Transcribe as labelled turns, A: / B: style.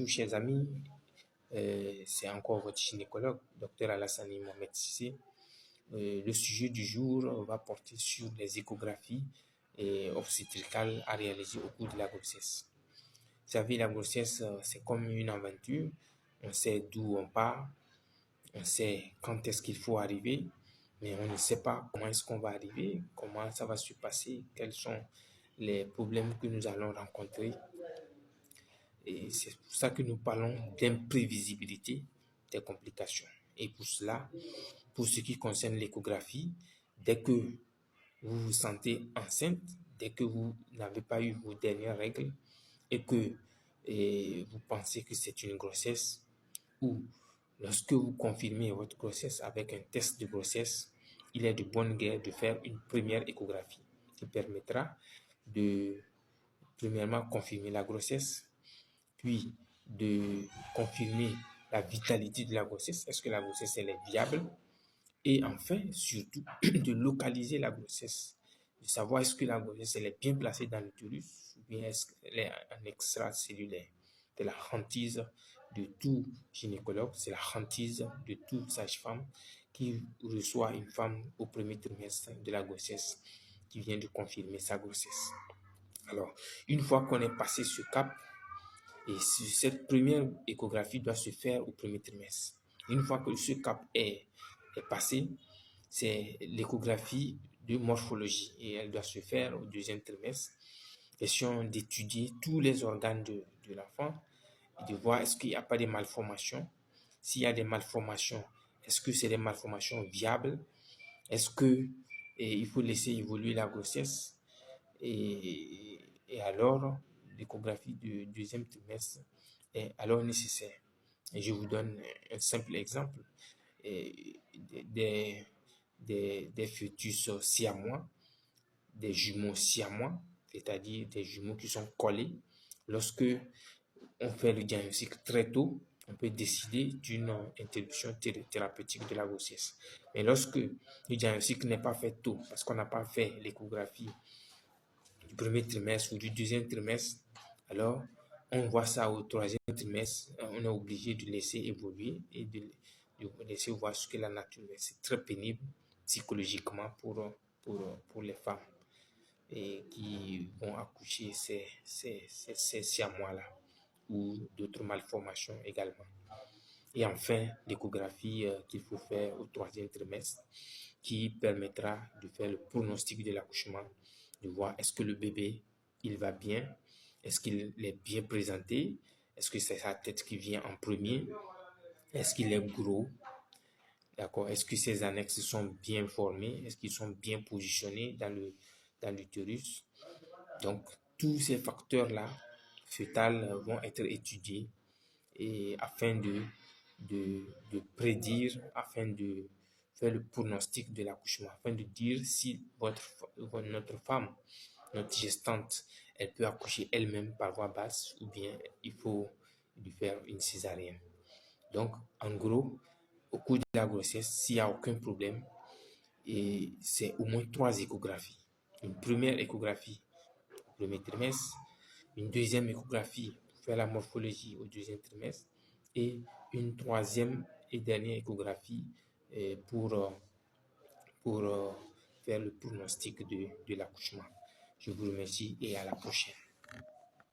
A: Bonjour chers amis, c'est encore votre gynécologue, Dr Alassane Mohamed Sissé. Le sujet du jour va porter sur les échographies obstétricales à réaliser au cours de la grossesse. Vous savez, la grossesse, c'est comme une aventure. On sait d'où on part, on sait quand est-ce qu'il faut arriver, mais on ne sait pas comment est-ce qu'on va arriver, comment ça va se passer, quels sont les problèmes que nous allons rencontrer. Et c'est pour ça que nous parlons d'imprévisibilité des complications. Et pour cela, pour ce qui concerne l'échographie, dès que vous vous sentez enceinte, dès que vous n'avez pas eu vos dernières règles et que vous pensez que c'est une grossesse, ou lorsque vous confirmez votre grossesse avec un test de grossesse, il est de bonne guerre de faire une première échographie qui permettra de, premièrement, confirmer la grossesse, puis de confirmer la vitalité de la grossesse. Est-ce que la grossesse elle est viable? Et enfin, surtout, de localiser la grossesse, de savoir est-ce que la grossesse elle est bien placée dans l'utérus ou bien est-ce qu'elle est en extracellulaire. C'est la hantise de tout gynécologue, c'est la hantise de toute sage-femme qui reçoit une femme au premier trimestre de la grossesse qui vient de confirmer sa grossesse. Alors, une fois qu'on est passé ce cap, et cette première échographie doit se faire au premier trimestre. Une fois que ce cap est passé, c'est l'échographie de morphologie et elle doit se faire au deuxième trimestre. Question d'étudier tous les organes de l'enfant et de voir est-ce qu'il n'y a pas de malformations. S'il y a des malformations, est-ce que c'est des malformations viables? Est-ce que il faut laisser évoluer la grossesse? Et alors, l'échographie du deuxième trimestre est alors nécessaire. Et je vous donne un simple exemple. Des fœtus siamois, des jumeaux siamois, c'est-à-dire des jumeaux qui sont collés. Lorsque on fait le diagnostic très tôt, on peut décider d'une interruption thérapeutique de la grossesse. Mais lorsque le diagnostic n'est pas fait tôt, parce qu'on n'a pas fait l'échographie du premier trimestre ou du deuxième trimestre, alors on voit ça au troisième trimestre, on est obligé de laisser évoluer et de laisser voir ce que la nature est. C'est très pénible psychologiquement pour les femmes et qui vont accoucher ces siamois-là ou d'autres malformations également. Et enfin, l'échographie qu'il faut faire au troisième trimestre qui permettra de faire le pronostic de l'accouchement, de voir est-ce que le bébé, il va bien, est-ce qu'il est bien présenté, est-ce que c'est sa tête qui vient en premier, est-ce qu'il est gros, d'accord, est-ce que ses annexes sont bien formés, est-ce qu'ils sont bien positionnés dans l'utérus. Donc, tous ces facteurs-là, fœtales, vont être étudiés et afin de prédire, afin de faire le pronostic de l'accouchement, afin de dire si notre femme, notre gestante, elle peut accoucher elle-même par voie basse ou bien il faut lui faire une césarienne. Donc, en gros, au cours de la grossesse, s'il n'y a aucun problème, et c'est au moins 3 échographies. Une première échographie au premier trimestre, une deuxième échographie pour faire la morphologie au deuxième trimestre et une troisième et dernière échographie pour faire le pronostic de l'accouchement. Je vous remercie et à la prochaine.